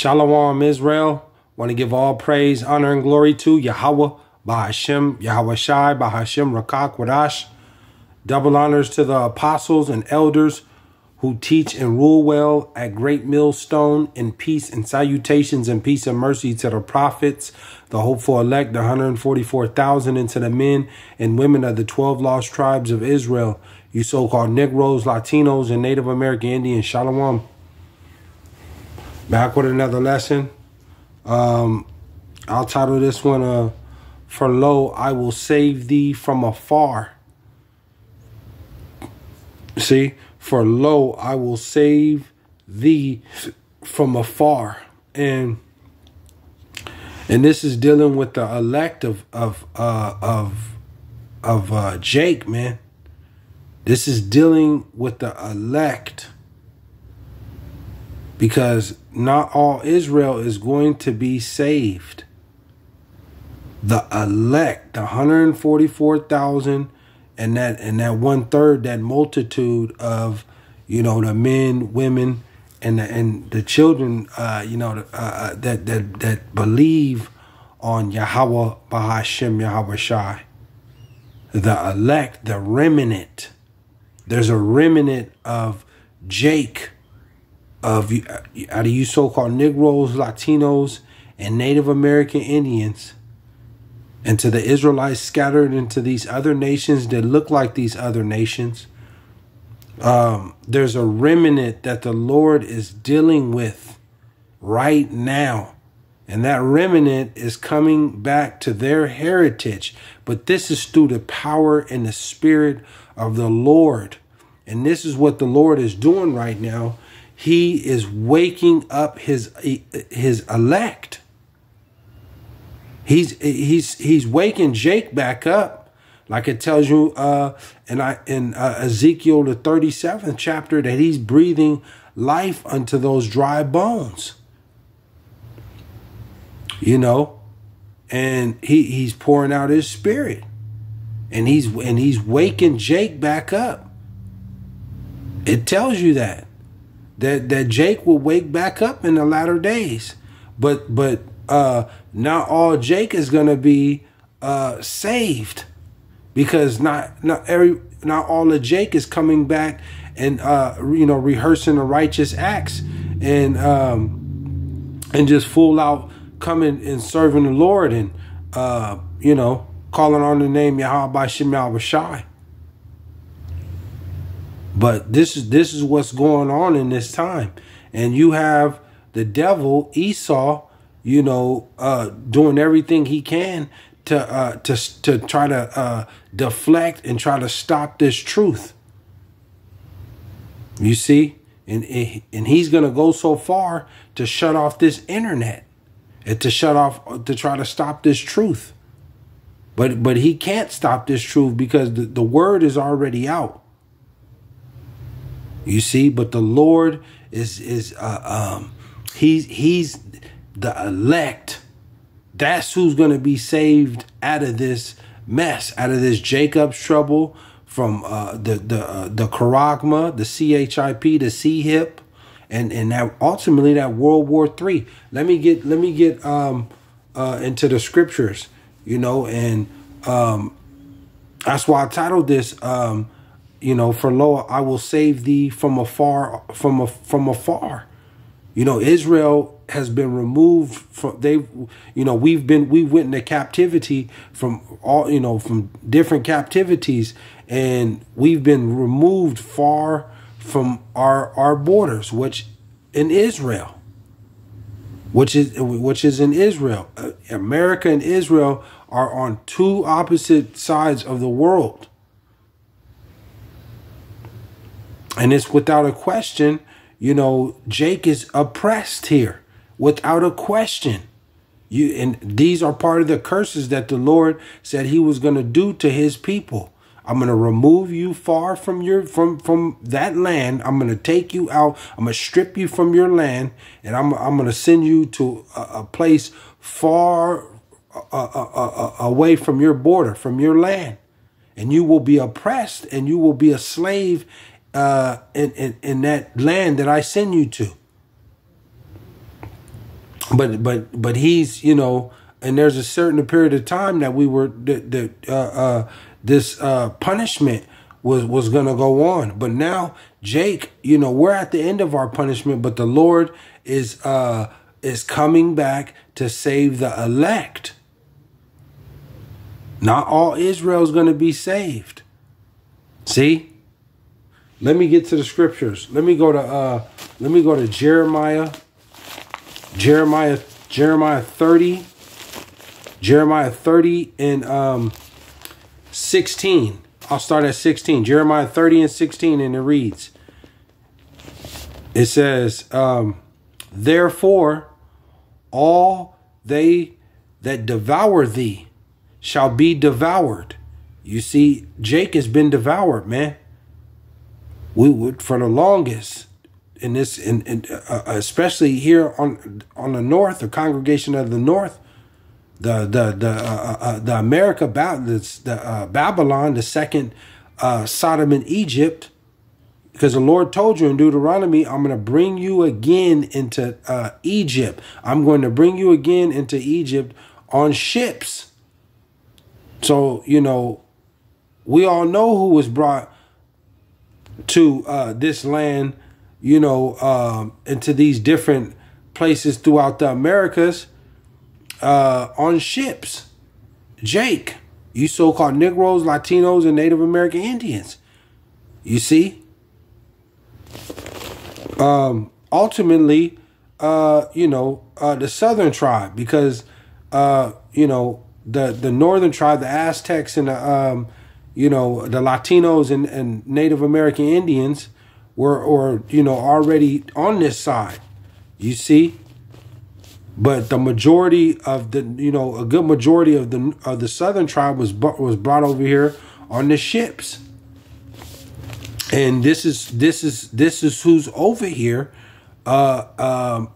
Shalom, Israel. Want to give all praise, honor, and glory to Yahawah, BASHAM, YAHAWAHSHI, BASHAM, Rakak, Wadash. Double honors to the apostles and elders who teach and rule well at Great Millstone, in peace and salutations and peace and mercy to the prophets, the hopeful elect, the 144,000, and to the men and women of the 12 lost tribes of Israel, you so-called Negroes, Latinos, and Native American Indians. Shalom. Back with another lesson. I'll title this one, For Lo, I Will Save Thee From Afar. See? For lo, I will save thee from afar. And this is dealing with the elect of Jake, man. This is dealing with the elect. Because not all Israel is going to be saved. The elect, the 144,000, and that 1/3, that multitude of, you know, the men, women, and the children, that believe on Yahawah, BASHAM, YAHAWAHSHI. The elect, the remnant. There's a remnant of Jake, out of you so-called Negroes, Latinos, and Native American Indians, and to the Israelites scattered into these other nations that look like these other nations. There's a remnant that the Lord is dealing with right now. And that remnant is coming back to their heritage. But this is through the power and the spirit of the Lord. And this is what the Lord is doing right now. He is waking up his elect. He's waking Jake back up, like it tells you in Ezekiel the 37th chapter, that he's breathing life unto those dry bones. You know, and he's pouring out his spirit, and he's waking Jake back up. It tells you that Jake will wake back up in the latter days, but not all Jake is going to be saved, because not all of Jake is coming back and rehearsing the righteous acts and just full out coming and serving the Lord and calling on the name Yahawah, BASHAM, YAHAWAHSHI. But this is what's going on in this time, and you have the devil, Esau, doing everything he can to try to deflect and try to stop this truth. You see, and he's gonna go so far to shut off this internet and to try to stop this truth. But he can't stop this truth because the word is already out. You see, but the Lord he's the elect. That's who's going to be saved out of this mess, out of this Jacob's trouble, from the charagma, the CHIP, the C-hip, and that ultimately that World War III. Let me get into the scriptures, and that's why I titled this for lo, I will save thee from afar, from afar. Israel has been removed from, we went into captivity from all, from different captivities, and we've been removed far from our borders, which is in Israel. America and Israel are on two opposite sides of the world. And it's without a question, Jake is oppressed here, without a question. And these are part of the curses that the Lord said he was going to do to his people. I'm going to remove you far from that land. I'm going to take you out. I'm going to strip you from your land, and I'm going to send you to a place far away from your border, from your land. And you will be oppressed, and you will be a slave in that land that I send you to. but he's, you know, and there's a certain period of time that we were this punishment was gonna go on. But now, Jake, you know, we're at the end of our punishment, but the Lord is coming back to save the elect. Not all Israel is gonna be saved. See? Let me get to the scriptures. Let me go to Jeremiah 30. Jeremiah 30 and 16. I'll start at 16. Jeremiah 30 and 16, and it reads. It says, therefore, all they that devour thee shall be devoured. You see, Jake has been devoured, man. We would, for the longest, in this, especially here on the north, the congregation of the north, the America, Babylon, the second Sodom and Egypt, because the Lord told you in Deuteronomy, I'm going to bring you again into Egypt. I'm going to bring you again into Egypt on ships. So, you know, we all know who was brought to this land, you know, into these different places throughout the Americas on ships. Jake, you so-called Negroes, Latinos, and Native American Indians. You see? Ultimately, you know, the Southern tribe, because, you know, the Northern tribe, the Aztecs and the, you know, the Latinos and Native American Indians were, you know, already on this side. You see? But the majority of the, you know, a good majority of the Southern tribe was brought over here on the ships. And this is who's over here, and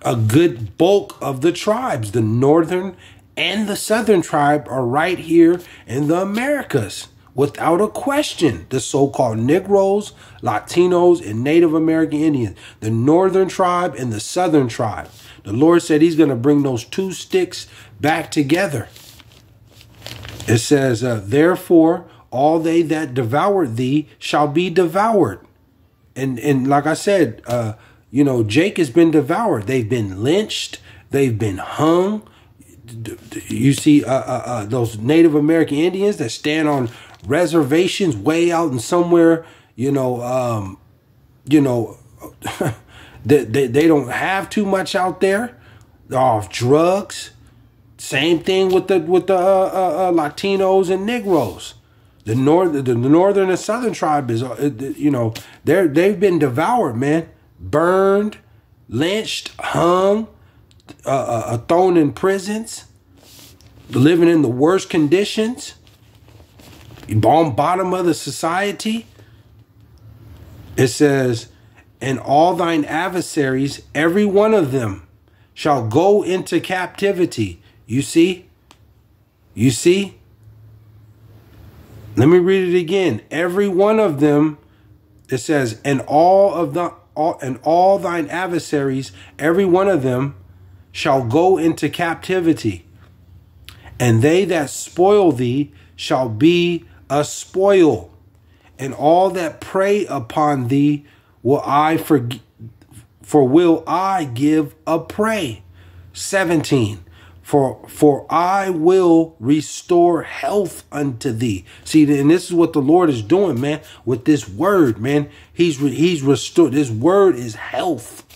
a good bulk of the tribes, the Northern and the Southern tribe, are right here in the Americas, without a question. The so-called Negroes, Latinos, and Native American Indians, the Northern tribe and the Southern tribe. The Lord said he's going to bring those two sticks back together. It says, therefore, all they that devour thee shall be devoured. And like I said, you know, Jake has been devoured. They've been lynched. They've been hung. You see those Native American Indians that stand on reservations way out in somewhere, you know, they don't have too much out there. They're off drugs. Same thing with the Latinos and Negroes. The Northern and Southern tribe is, you know, they've been devoured, man. Burned, lynched, hung, thrown in prisons, living in the worst conditions, on bottom of the society. It says, and all thine adversaries, every one of them, shall go into captivity. You see? You see? Let me read it again. Every one of them, it says, and all thine adversaries, every one of them, shall go into captivity. And they that spoil thee shall be a spoil. And all that prey upon thee will I forgive, for will I give a prey. 17. For I will restore health unto thee. See, and this is what the Lord is doing, man, with this word, man. He's restored. This word is health.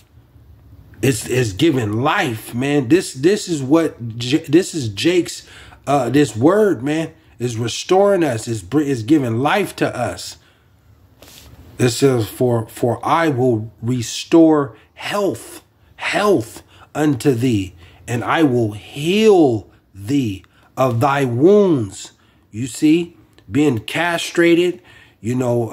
It's giving life, man. This is Jake's. This word, man, is restoring us. Is giving life to us. It says, for I will restore health unto thee, and I will heal thee of thy wounds. You see, being castrated, you know,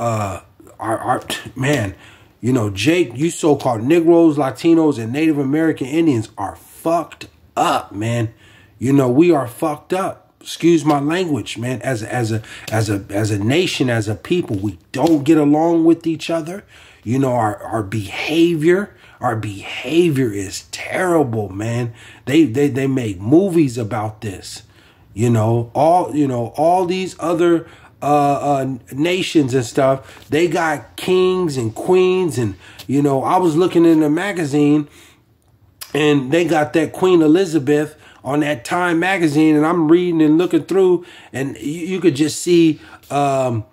our man, you know, Jake, you so-called Negroes, Latinos, and Native American Indians are fucked up, man. You know, we are fucked up. Excuse my language, man. As a nation, as a people, we don't get along with each other. You know, our behavior, Our behavior is terrible, man. They make movies about this. All these other nations and stuff, they got kings and queens, and I was looking in the magazine, and they got that Queen Elizabeth on that Time magazine, and I'm reading and looking through, and you could just see, at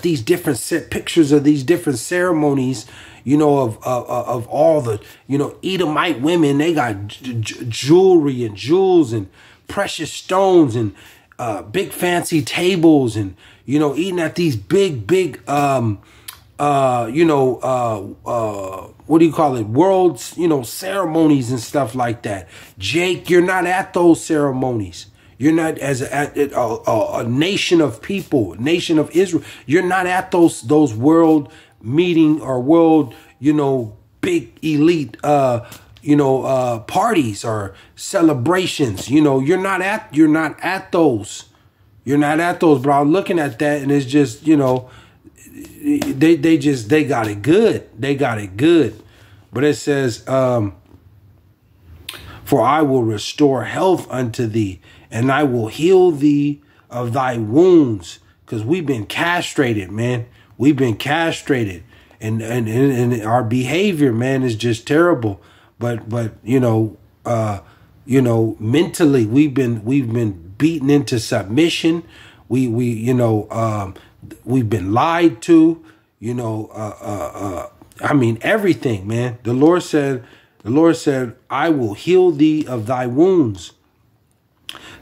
these different pictures of these different ceremonies, of all the, Edomite women. They got jewelry and jewels and precious stones and big fancy tables, and eating at these big what do you call it, worlds, ceremonies and stuff like that. Jake, you're not at those ceremonies. You're not, as a nation of people, nation of Israel, you're not at those world meeting or world, big elite parties or celebrations. You're not at those. You're not at those. But I'm looking at that, and it's just, they got it good. They got it good. But it says, for I will restore health unto thee, and I will heal thee of thy wounds. Because we've been castrated, man. We've been castrated. And our behavior, man, is just terrible. But mentally we've been beaten into submission. We've been lied to, everything, man. The Lord said, I will heal thee of thy wounds,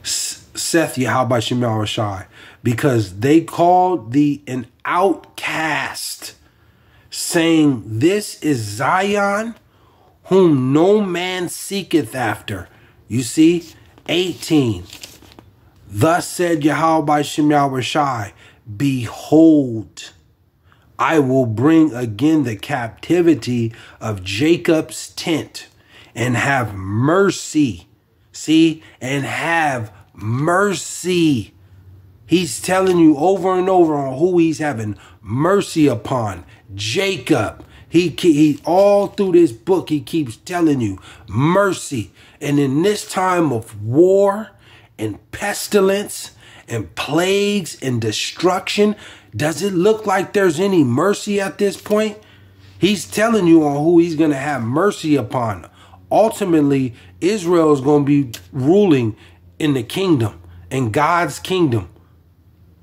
saith YAHAWAHSHI, because they called thee an outcast, saying, this is Zion, whom no man seeketh after. You see, 18. Thus said YAHAWAHSHI, behold, I will bring again the captivity of Jacob's tent, and have mercy. See, and have mercy. He's telling you over and over on who he's having mercy upon. Jacob. He all through this book, he keeps telling you mercy. And in this time of war and pestilence and plagues and destruction, does it look like there's any mercy at this point? He's telling you on who he's going to have mercy upon. Ultimately, Israel is going to be ruling in the kingdom, in God's kingdom.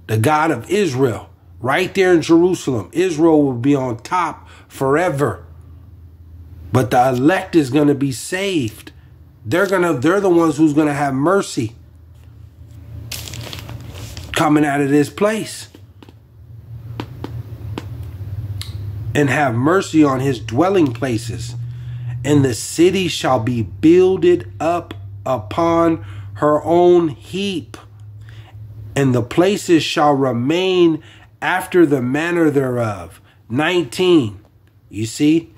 The God of Israel, right there in Jerusalem. Israel will be on top forever. But the elect is going to be saved. They're the ones who's going to have mercy coming out of this place, and have mercy on his dwelling places. And the city shall be builded up upon her own heap, and the places shall remain after the manner thereof. 19. You see?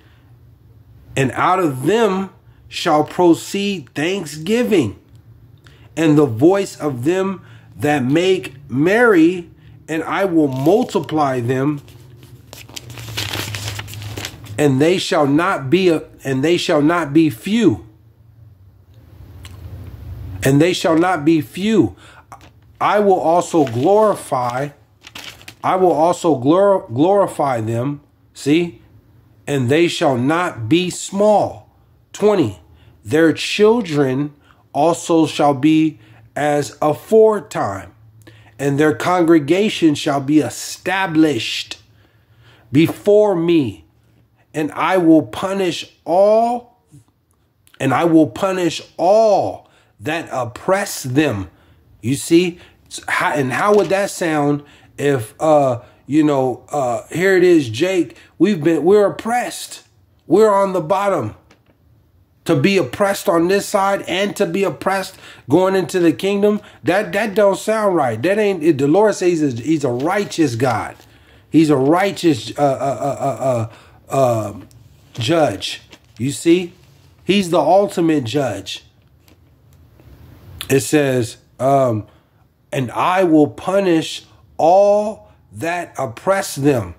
And out of them shall proceed thanksgiving, and the voice of them that make merry, and I will multiply them, and they shall not be few. And they shall not be few. I will also glorify them. See? And they shall not be small. 20. Their children also shall be as aforetime, and their congregation shall be established before me, and I will punish all that oppress them. You see? And how would that sound if here it is, Jake, we're oppressed. We're on the bottom. To be oppressed on this side and to be oppressed going into the kingdom, that don't sound right. That ain't. The Lord says he's a righteous God. He's a righteous judge. You see, he's the ultimate judge. It says, and I will punish all that oppress them.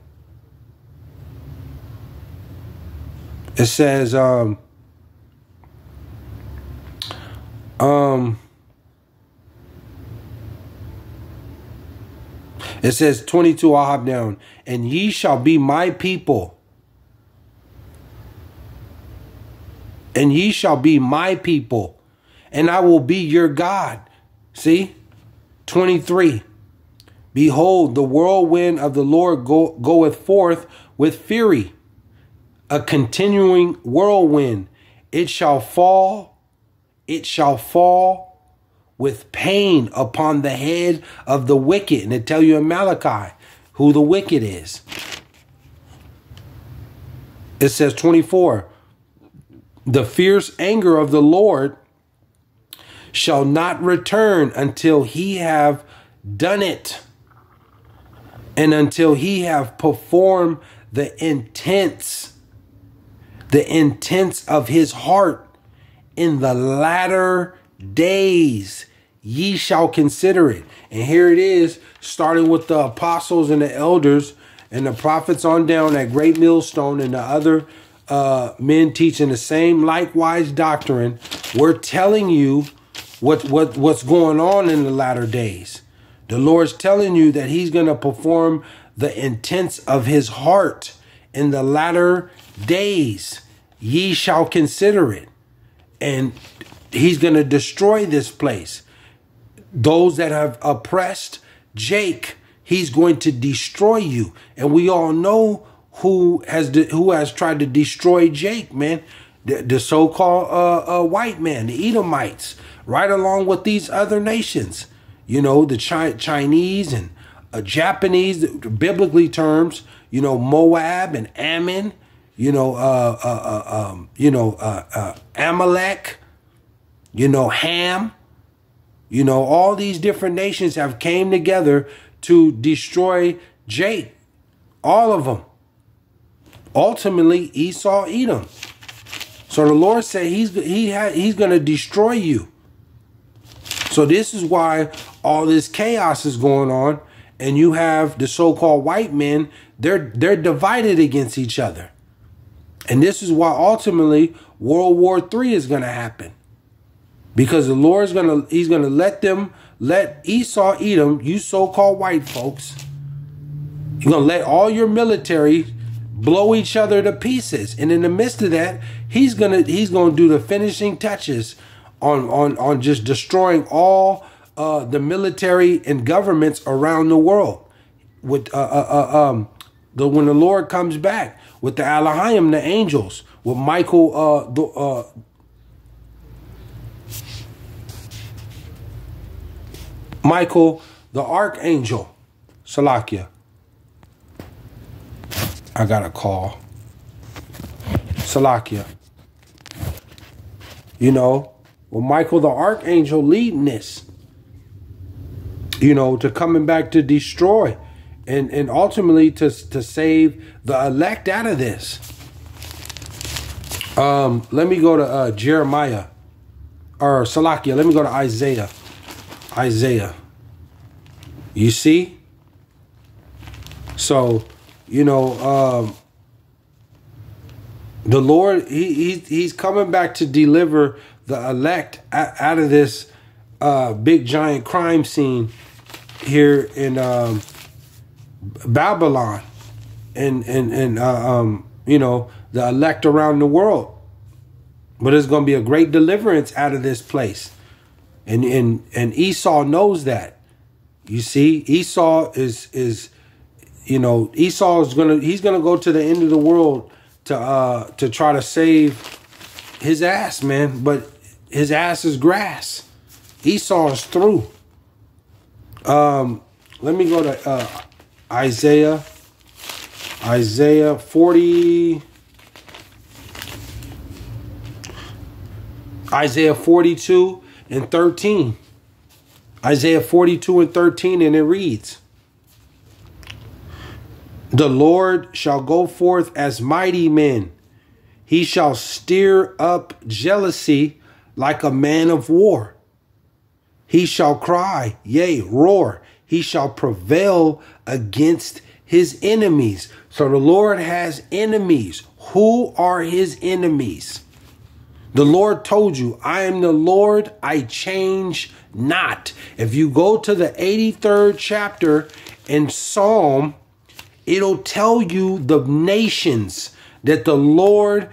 It says, it says 22, I'll hop down. And ye shall be my people. And ye shall be my people. And I will be your God. See? 23. Behold, the whirlwind of the Lord goeth forth with fury. A continuing whirlwind. It shall fall. It shall fall with pain upon the head of the wicked. And they tell you in Malachi who the wicked is. It says 24. The fierce anger of the Lord shall not return until he have done it, and until he have performed the intents of his heart. In the latter days ye shall consider it. And here it is, starting with the apostles and the elders and the prophets on down at Great Millstone and the other men teaching the same likewise doctrine. We're telling you what's going on in the latter days. The Lord's telling you that he's going to perform the intents of his heart in the latter days. Ye shall consider it. And he's going to destroy this place. Those that have oppressed Jake, he's going to destroy you. And we all know who has tried to destroy Jake, man. The so-called white man, the Edomites, right along with these other nations. You know, the Chinese and Japanese, biblically terms, you know, Moab and Ammon, Amalek, Ham, all these different nations have came together to destroy Jake, all of them. Ultimately, Esau, Edom. So the Lord said he's going to destroy you. So this is why all this chaos is going on, and you have the so-called white men. They're divided against each other. And this is why ultimately World War III is going to happen. Because the Lord's he's going to let Esau, Edom, you so-called white folks, you're going to let all your military blow each other to pieces. And in the midst of that, he's going to do the finishing touches on just destroying all the military and governments around the world. With when the Lord comes back with the Elohim, the angels, with Michael, Michael, the archangel. Salakia. I got a call. Salakia. With Michael, the archangel, leading this. To coming back to destroy and ultimately to save the elect out of this. Let me go to Jeremiah, or Salakia. Let me go to Isaiah. Isaiah. You see? So, the Lord, he's coming back to deliver the elect out of this big giant crime scene here in Babylon, and the elect around the world. But there's going to be a great deliverance out of this place, and Esau knows that. You see, Esau is Esau is he's gonna go to the end of the world to try to save his ass, man. But his ass is grass. Esau is through. Let me go to Isaiah 40. Isaiah 42 and 13. Isaiah 42 and 13, and it reads, the Lord shall go forth as mighty men. He shall stir up jealousy like a man of war. He shall cry, yea, roar. He shall prevail against his enemies. So the Lord has enemies. Who are his enemies? The Lord told you, I am the Lord, I change not. If you go to the 83rd chapter in Psalm, it'll tell you the nations that the Lord,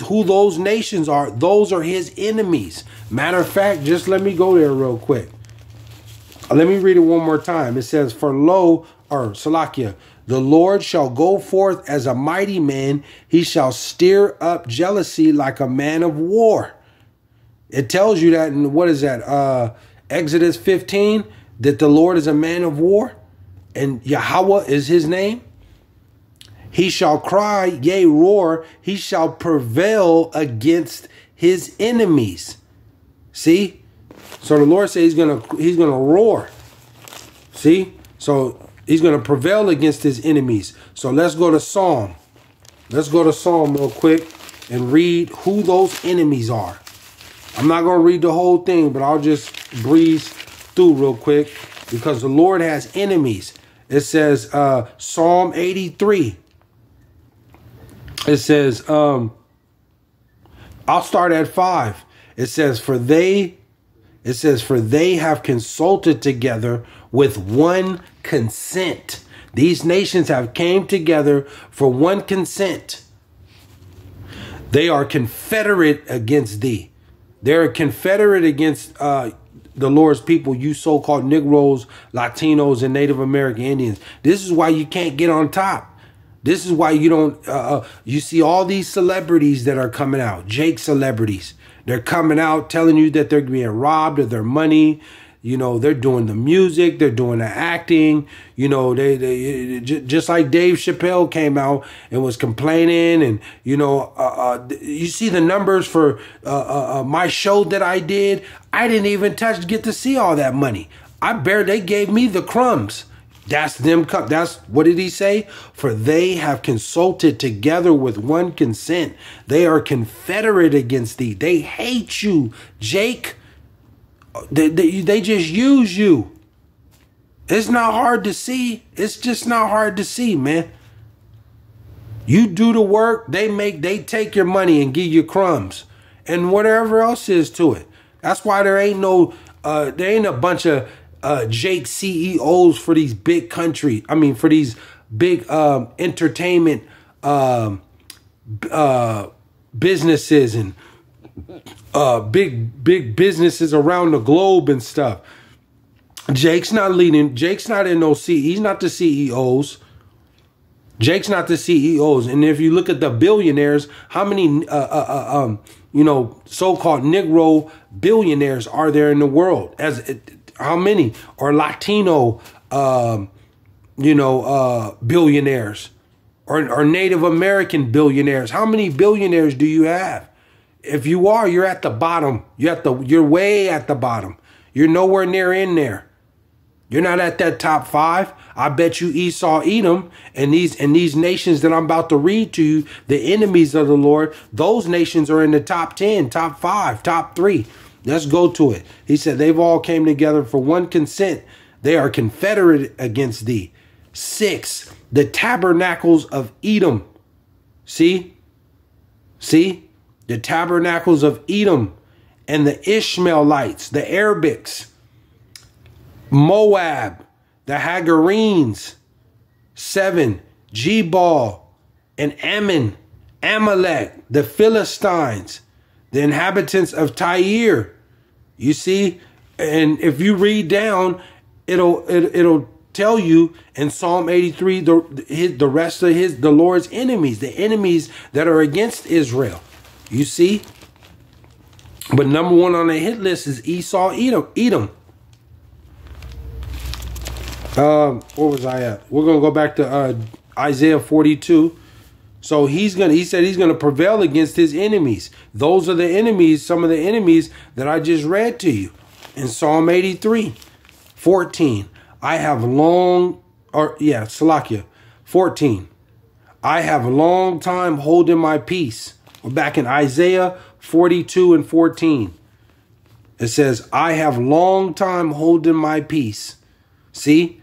who those nations are, those are his enemies. Matter of fact, just let me go there real quick. Let me read it one more time. It says, for lo, or Salakia, the Lord shall go forth as a mighty man. He shall stir up jealousy like a man of war. It tells you that in, what is that? Exodus 15, that the Lord is a man of war and Yahawah is his name. He shall cry, yea, roar. He shall prevail against his enemies. See? So the Lord says he's gonna roar. See? So he's gonna prevail against his enemies. So let's go to Psalm. Let's go to Psalm real quick and read who those enemies are. I'm not gonna read the whole thing, but I'll just breeze through real quick because the Lord has enemies. It says Psalm 83. It says, I'll start at 5. It says, for they have consulted together with one consent. These nations have came together for one consent. They are confederate against thee. They're confederate against the Lord's people, you so-called Negroes, Latinos, and Native American Indians. This is why you can't get on top. This is why you don't, you see all these celebrities that are coming out, Jake celebrities. They're coming out telling you that they're being robbed of their money. You know, they're doing the music, they're doing the acting. You know, they just like Dave Chappelle came out and was complaining. And, you know, you see the numbers for my show that I did. I didn't even get to see all that money. They gave me the crumbs. That's them. That's what did he say? For they have consulted together with one consent. They are confederate against thee. They hate you, Jake. They just use you. It's not hard to see. It's just not hard to see, man. You do the work. They take your money and give you crumbs and whatever else is to it. That's why there ain't a bunch of Jake CEOs for these big country. I mean, for these big entertainment businesses and big businesses around the globe and stuff. Jake's not leading. Jake's not in no he's not the CEOs. Jake's not the CEOs. And if you look at the billionaires, how many you know, so-called Negro billionaires are there in the world? How many? Or Latino you know, billionaires or Native American billionaires? How many billionaires do you have? If you are, you're at the bottom. You're way at the bottom. You're nowhere near in there. You're not at that top 5. I bet you Esau, Edom, and these nations that I'm about to read to you, the enemies of the Lord, those nations are in the top 10, top 5, top 3. Let's go to it. He said they've all came together for one consent. They are confederate against thee. 6, the tabernacles of Edom. See? The tabernacles of Edom and the Ishmaelites, the Arabics, Moab, the Hagarenes. 7, Jebal and Ammon, Amalek, the Philistines, the inhabitants of Tyre. You see? And if you read down, it'll tell you in Psalm 83 the rest of the Lord's enemies, the enemies that are against Israel. You see? But number 1 on the hit list is Esau, Edom. Where was I at? We're gonna go back to Isaiah 42. So he said he's gonna prevail against his enemies. Those are the enemies, some of the enemies that I just read to you in Psalm 83, 14. I have long, Salakia, 14. I have a long time holding my peace. We're back in Isaiah 42 and 14. It says, I have long time holding my peace. See?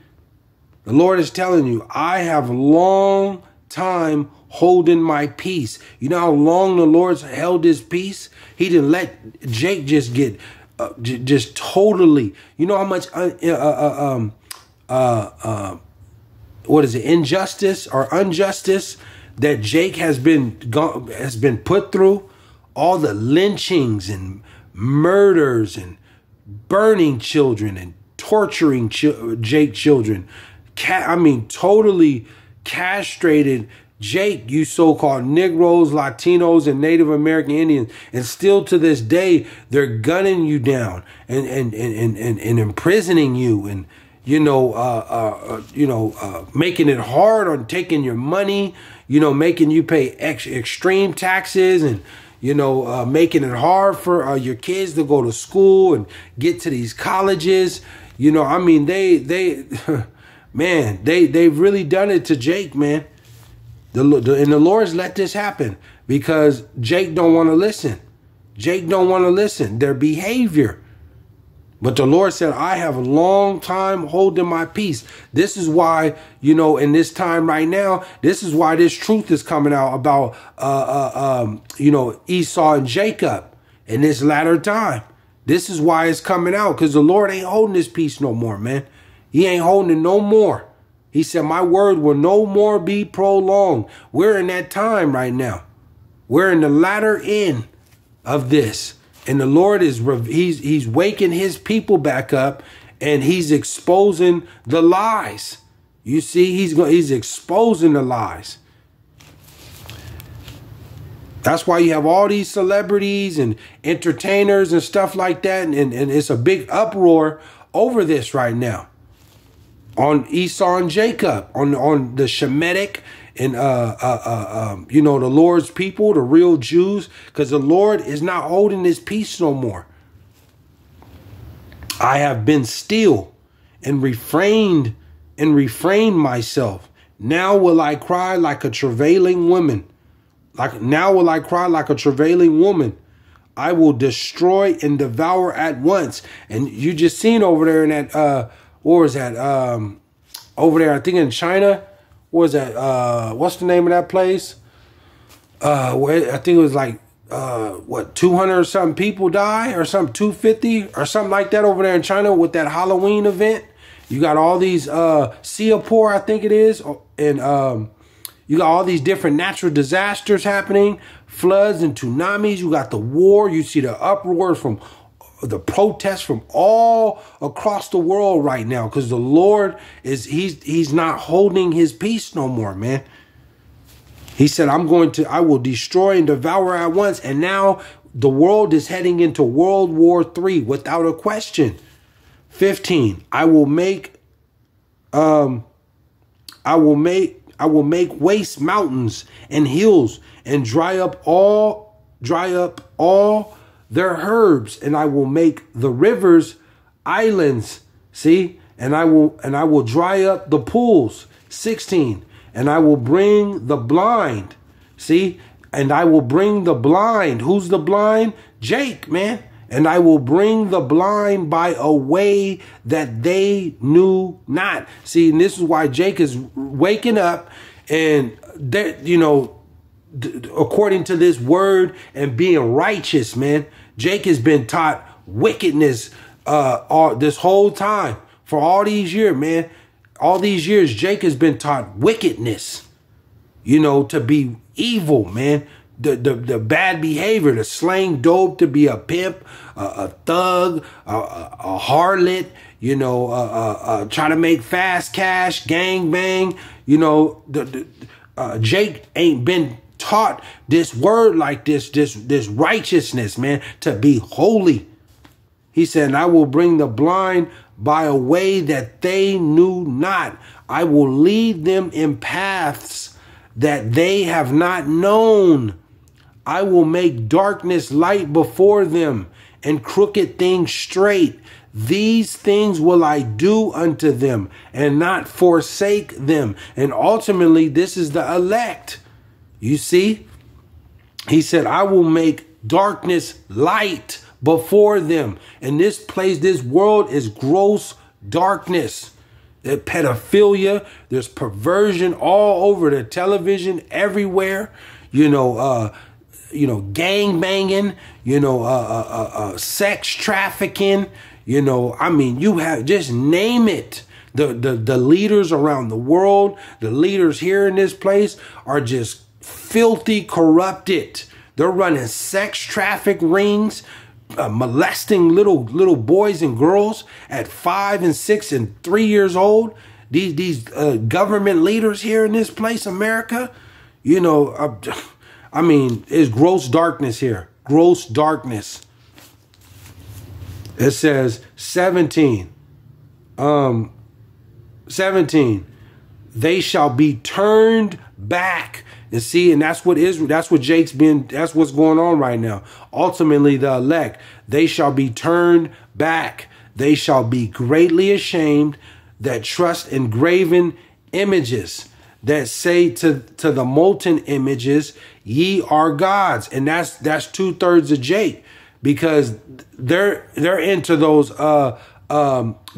The Lord is telling you, I have long time holding my peace. You know how long the Lord's held his peace? He didn't let Jake just get just totally. You know how much what is it, injustice or injustice that Jake has been put through? All the lynchings and murders and burning children and torturing Jake children. I mean, totally castrated Jake, you so-called Negroes, Latinos, and Native American Indians. And still to this day, they're gunning you down and imprisoning you and, making it hard on taking your money, making you pay extreme taxes and, making it hard for your kids to go to school and get to these colleges. I mean, man, they've really done it to Jake, man. And the Lord's let this happen because Jake don't want to listen. Jake don't want to listen. Their behavior. But the Lord said, I have a long time holding my peace. This is why, in this time right now, this is why this truth is coming out about, Esau and Jacob in this latter time. This is why it's coming out, because the Lord ain't holding his peace no more, man. He ain't holding it no more. He said, my word will no more be prolonged. We're in that time right now. We're in the latter end of this. And the Lord is, he's waking his people back up, and he's exposing the lies. You see, he's exposing the lies. That's why you have all these celebrities and entertainers and stuff like that. And it's a big uproar over this right now. On Esau and Jacob, on the Shemitic and, the Lord's people, the real Jews, because the Lord is not holding his peace no more. I have been still and refrained myself. Now will I cry like a travailing woman. Now will I cry like a travailing woman. I will destroy and devour at once. And you just seen over there in that, what was that? Over there, I think in China. What was that? What's the name of that place? Where I think it was like, 200 or something people die or something, 250 or something like that over there in China with that Halloween event. You got all these, Singapore, I think it is. And, you got all these different natural disasters happening, floods and tsunamis. You got the war. You see the uproar from the protests from all across the world right now, because the Lord he's not holding his peace no more, man. He said, I will destroy and devour at once. And now the world is heading into World War III without a question. 15, I will make waste mountains and hills and dry up all their herbs, and I will make the rivers islands. See, and I will dry up the pools. 16, and I will bring the blind. See, and I will bring the blind. Who's the blind? Jake, man. And I will bring the blind by a way that they knew not. See, and this is why Jake is waking up, and that, according to this word and being righteous, man. Jake has been taught wickedness this whole time. For all these years, man. All these years, Jake has been taught wickedness. To be evil, man. The bad behavior, the slang dope, to be a pimp, a thug, a harlot, try to make fast cash, gang bang. Jake ain't been taught this word like this righteousness, man, to be holy. He said, I will bring the blind by a way that they knew not. I will lead them in paths that they have not known. I will make darkness light before them and crooked things straight. These things will I do unto them and not forsake them. And ultimately, this is the elect. You see, he said, I will make darkness light before them. And this place, this world is gross darkness. pedophilia, there's perversion all over the television, everywhere. Gang banging, sex trafficking, I mean, you have, just name it. The leaders around the world, the leaders here in this place are just filthy corrupted. They're running sex traffic rings, molesting little boys and girls at 5 and 6 and 3 years old. These government leaders here in this place, America, I mean, it's gross darkness here. Gross darkness. It says 17. 17. They shall be turned back. And see, and that's what Israel, that's what that's what's going on right now. Ultimately, the elect, they shall be turned back. They shall be greatly ashamed that trust in graven images, that say to the molten images, ye are gods. And that's 2/3 of Jake, because they're into those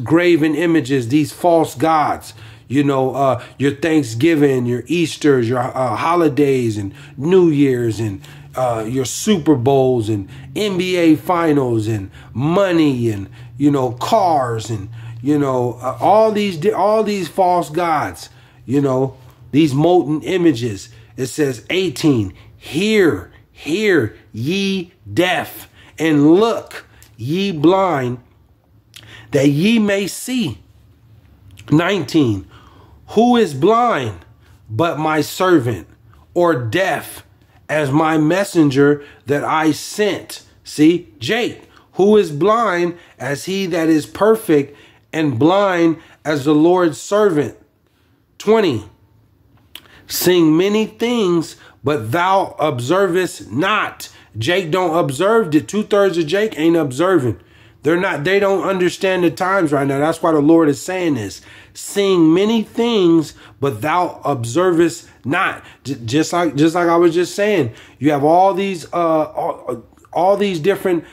graven images, these false gods. Your Thanksgiving, your Easters, your holidays and New Year's, and your Super Bowls and NBA finals and money and, cars and, all these false gods, these molten images. It says 18, hear ye deaf, and look ye blind, that ye may see. 19, who is blind but my servant, or deaf as my messenger that I sent? See, Jake, who is blind as he that is perfect, and blind as the Lord's servant. 20, sing many things, but thou observest not. Jake don't observe it. 2/3 of Jake ain't observing. They don't understand the times right now. That's why the Lord is saying this. Sing many things, but thou observest not. Just like I was just saying, you have all these different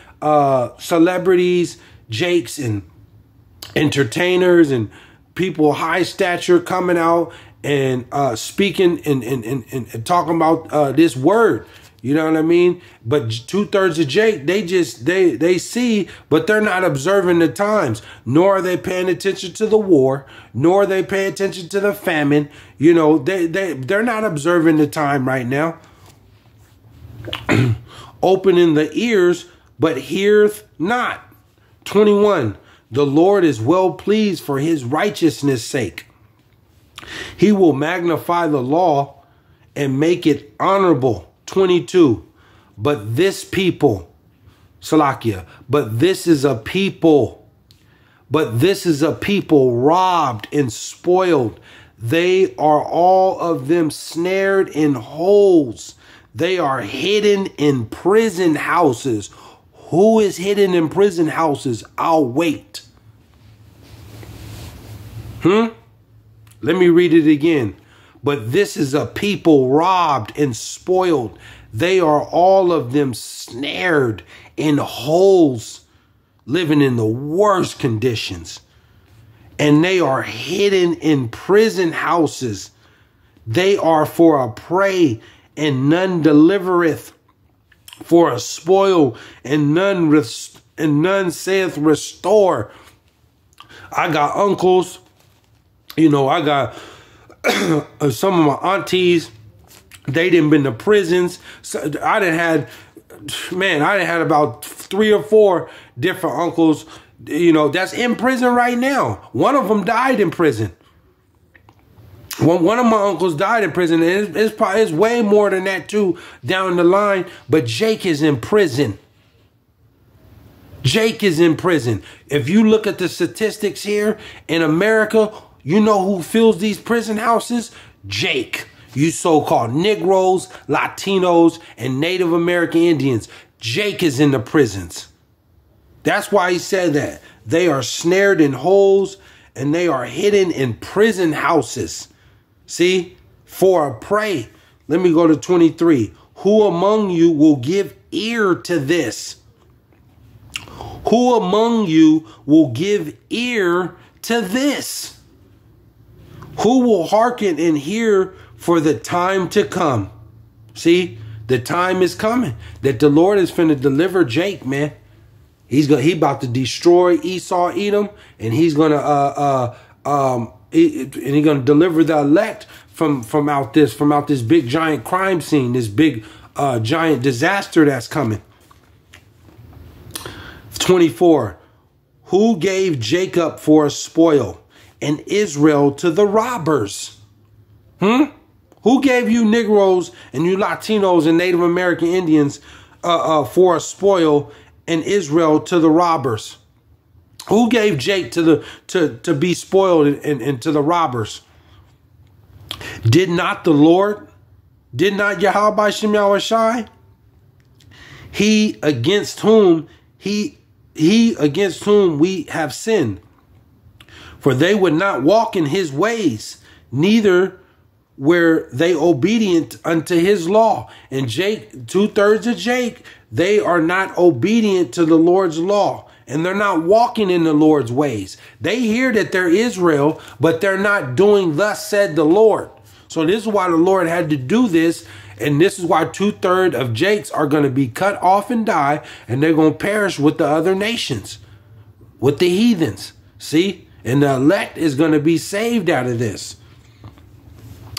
celebrities, Jakes and entertainers and people high stature coming out and speaking and talking about this word. You know what I mean? But 2/3 of Jake, they see, but they're not observing the times, nor are they paying attention to the war, nor are they paying attention to the famine. They're not observing the time right now. Opening the ears, but heareth not. 21, the Lord is well pleased for his righteousness' sake. He will magnify the law and make it honorable. 22, but this people, Salakia, but this is a people robbed and spoiled. They are all of them snared in holes. They are hidden in prison houses. Who is hidden in prison houses? I'll wait. Let me read it again. But this is a people robbed and spoiled. They are all of them snared in holes, living in the worst conditions. And they are hidden in prison houses. They are for a prey, and none delivereth, for a spoil, and none saith restore. I got uncles, I got some of my aunties, they done been to prisons. So I done had about 3 or 4 different uncles, that's in prison right now. One of them died in prison. One of my uncles died in prison, and it's way more than that too down the line. But Jake is in prison. Jake is in prison. If you look at the statistics here in America, you know who fills these prison houses? Jake. You so-called Negroes, Latinos, and Native American Indians. Jake is in the prisons. That's why he said that. They are snared in holes, and they are hidden in prison houses. See? For a prey. Let me go to 23. Who among you will give ear to this? Who among you will give ear to this? Who will hearken and hear for the time to come? See, the time is coming that the Lord is finna deliver Jake, man. He about to destroy Esau, Edom, and he's gonna deliver the elect from out this big giant crime scene, this big giant disaster that's coming. 24. Who gave Jacob for a spoil and Israel to the robbers? Who gave you Negroes and you Latinos and Native American Indians for a spoil and Israel to the robbers? Who gave Jake to be spoiled and to the robbers? Did not the Lord? Did not YAHAWAHSHI? He against whom we have sinned. For they would not walk in his ways, neither were they obedient unto his law. And Jake, 2/3 of Jake, they are not obedient to the Lord's law. And they're not walking in the Lord's ways. They hear that they're Israel, but they're not doing thus said the Lord. So this is why the Lord had to do this. And this is why 2/3 of Jakes are going to be cut off and die. And they're going to perish with the other nations, with the heathens. See? And the elect is going to be saved out of this.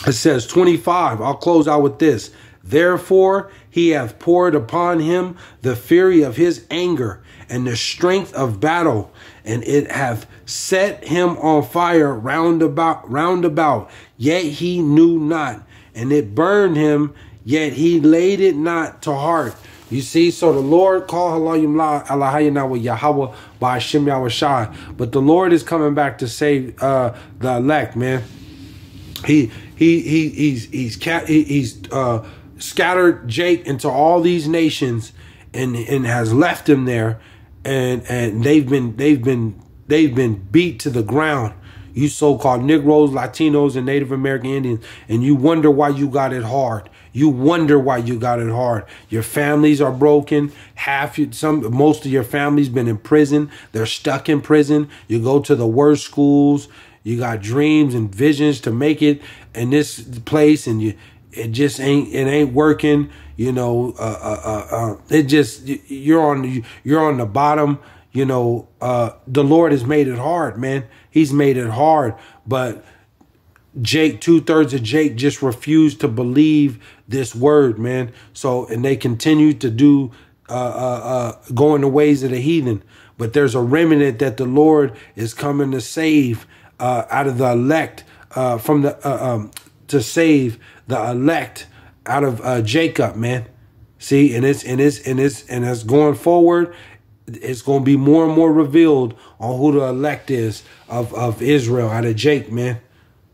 It says 25. I'll close out with this. Therefore, he hath poured upon him the fury of his anger and the strength of battle, and it hath set him on fire round about, yet he knew not, and it burned him, yet he laid it not to heart. You see, so the Lord called Yahawah BASHAM YAHAWAHSHI, but the Lord is coming back to save the elect, man. He's scattered Jake into all these nations and has left him there, and they've been beat to the ground. You so-called Negroes, Latinos, and Native American Indians, and you wonder why you got it hard. You wonder why you got it hard. Your families are broken. Most of your family's been in prison. They're stuck in prison. You go to the worst schools. You got dreams and visions to make it in this place, and it ain't working. You know, you're on the bottom. You know, the Lord has made it hard, man. He's made it hard, but Jake, 2/3 of Jake just refused to believe this word, man. So, and they continue to do, go in the ways of the heathen. But there's a remnant that the Lord is coming to save, out of the elect, to save the elect out of Jacob, man. See, and it's going forward. It's going to be more and more revealed on who the elect is of Israel out of Jake, man.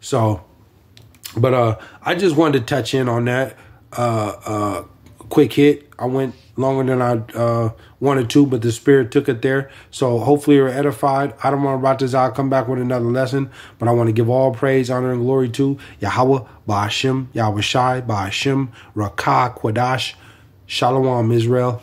So, but I just wanted to touch in on that quick hit. I went longer than I wanted to, but the Spirit took it there. So hopefully you're edified. I don't want to write this out, come back with another lesson, but I want to give all praise, honor, and glory to Yahawah BASHAM YAHAWAHSHI BASHAM Rakah Quadash. Shalom, Israel.